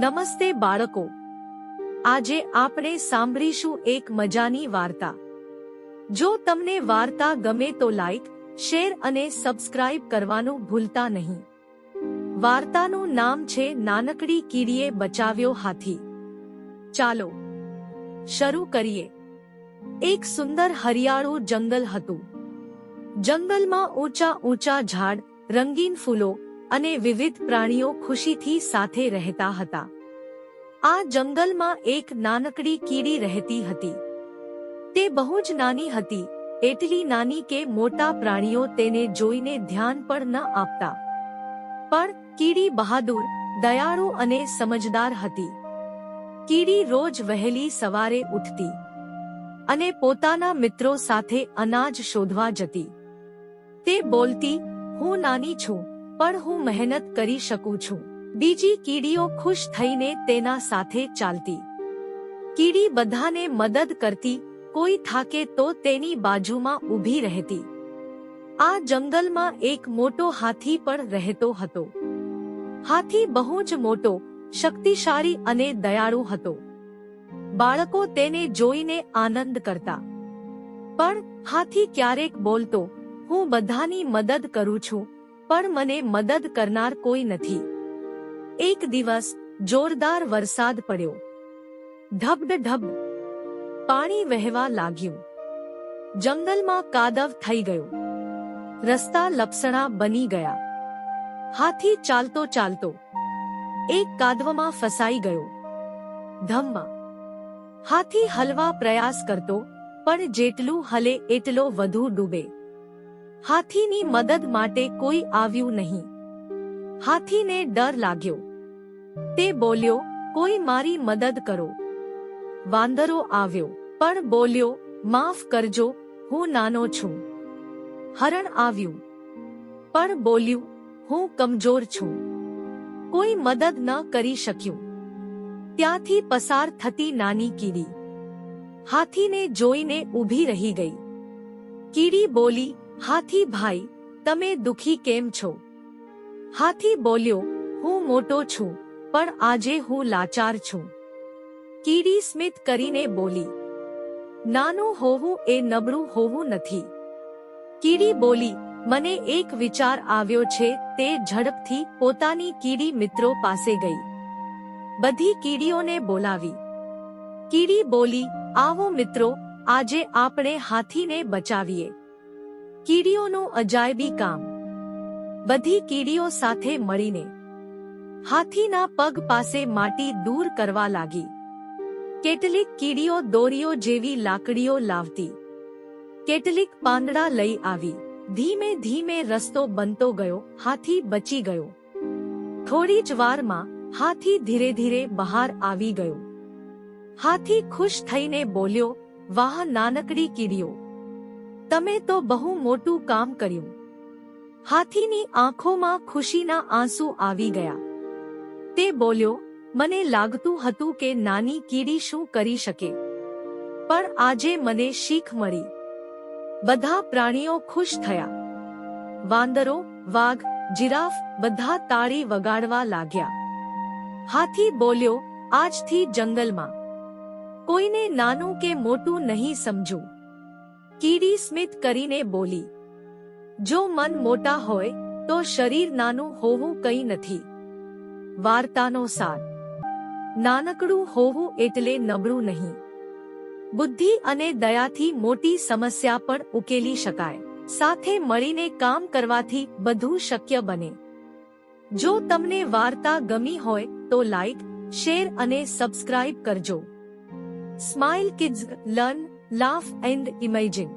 નમસ્તે બાળકો, આજે આપણે સાંભળીશું એક મજાની વાર્તા। જો તમને વાર્તા ગમે તો લાઈક, શેર અને સબસ્ક્રાઇબ કરવાનું ભૂલતા નહીં। વાર્તાનું નામ છે નાનકડી કીડીએ બચાવ્યો હાથી। ચાલો શરૂ કરીએ। એક સુંદર હરિયાળું જંગલ હતું। જંગલમાં ઊંચા ઊંચા ઝાડ, રંગીન ફૂલો અને વિવિધ પ્રાણીઓ ખુશીથી સાથે રહેતા હતા। આ જંગલમાં એક નાનકડી કીડી રહેતી હતી। તે બહુ જ નાની હતી, એટલી નાની કે મોટા પ્રાણીઓ તેને જોઈને ધ્યાન પણ ન આપતા। પણ કીડી બહાદુર, દયાળુ અને સમજદાર હતી। કીડી રોજ વહેલી સવારે ઉઠતી અને પોતાના મિત્રો સાથે અનાજ શોધવા જતી। તે બોલતી, હું નાની છું, પણ હું મહેનત કરી શકું છું। બીજી કીડીઓ ખુશ થઈને તેના સાથે ચાલતી। કીડી બધાને મદદ કરતી, કોઈ થાકે તો તેની બાજુમાં ઊભી રહેતી। આ જંગલમાં એક મોટો હાથી પણ રહેતો હતો। હાથી બહુ જ મોટો, શક્તિશાળી અને દયાળુ હતો। બાળકો તેને જોઈને આનંદ કરતા। પણ હાથી ક્યારેક બોલતો, હું બધાની મદદ કરું છું, પણ મને મદદ કરનાર કોઈ નથી। એક દિવસ જોરદાર વરસાદ પડ્યો। ધબધબ પાણી વહેવા લાગ્યું। જંગલમાં કાદવ થઈ ગયો। રસ્તા લપસણા બની ગયા। હાથી ચાલતો ચાલતો એક કાદવમાં ફસાઈ ગયો। ધમ્મ હાથી હલવા પ્રયાસ કરતો, પણ જેટલું હલે એટલો વધુ ડૂબે। હાથીની મદદ માટે કોઈ આવ્યું નહીં। હાથીને ડર લાગ્યો। તે બોલ્યો, કોઈ મારી મદદ કરો। વાંદરો આવ્યો, પણ બોલ્યો, માફ કરજો, હું નાનો છું। હરણ આવ્યું, પણ બોલ્યું, હું કમજોર છું। કોઈ મદદ ન કરી શક્યું। ત્યાંથી પસાર થતી નાની કીડી હાથીને જોઈને ઊભી રહી ગઈ। કીડી બોલી, હાથી ભાઈ, તમે દુખી કેમ છો? હાથી બોલ્યો, હું મોટો છું, પણ આજે હું લાચાર છું। કીડી સ્મિત કરીને બોલી, નાનું હોવું એ નબળું હોવું નથી। કીડી બોલી, મને એક વિચાર આવ્યો છે। તે ઝડપથી પોતાની કીડી મિત્રો પાસે ગઈ। બધી કીડીઓને બોલાવી। કીડી બોલી, આવો મિત્રો, આજે આપણે હાથીને બચાવીએ। કીડીઓનું અજાયબી કામ। બધી કીડીઓ સાથે મળીને હાથીના પગ પાસે માટી દૂર કરવા લાગી। કેટલીક કીડીઓ દોરીઓ જેવી લાકડીઓ લાવતી, કેટલીક પાંદડા લઈ આવી। ધીમે ધીમે રસ્તો બનતો ગયો। હાથી બચી ગયો। થોડી જ વારમાં હાથી ધીરે ધીરે બહાર આવી ગયો। હાથી ખુશ થઈને બોલ્યો, વાહ નાનકડી કીડીઓ, તમે તો બહુ મોટું કામ કર્યું। હાથીની આંખોમાં ખુશીના આંસુ આવી ગયા। તે બોલ્યો, મને લાગતું હતું કે નાની કીડી શું કરી શકે, પણ આજે મને શીખ મળી। બધા પ્રાણીઓ ખુશ થયા। વાંદરો, વાઘ, જીરાફ બધા તાળી વગાડવા લાગ્યા। હાથી બોલ્યો, આજથી જંગલમાં કોઈને નાનું કે મોટું નહીં સમજું। કીડી સ્મિત કરીને બોલી, જો મન મોટા હોય તો શરીર નાનું હોવું કંઈ નથી। વાર્તાનો સાર, નાનકડું હોવું એટલે નબળું નહીં। બુદ્ધિ અને દયાથી મોટી સમસ્યા પણ ઉકેલી શકાય। સાથે મળીને કામ કરવાથી બધું શક્ય બને। જો તમને વાર્તા ગમી હોય તો લાઈક, શેર અને સબસ્ક્રાઇબ કરજો। Smile kids, learn, laugh and imagine.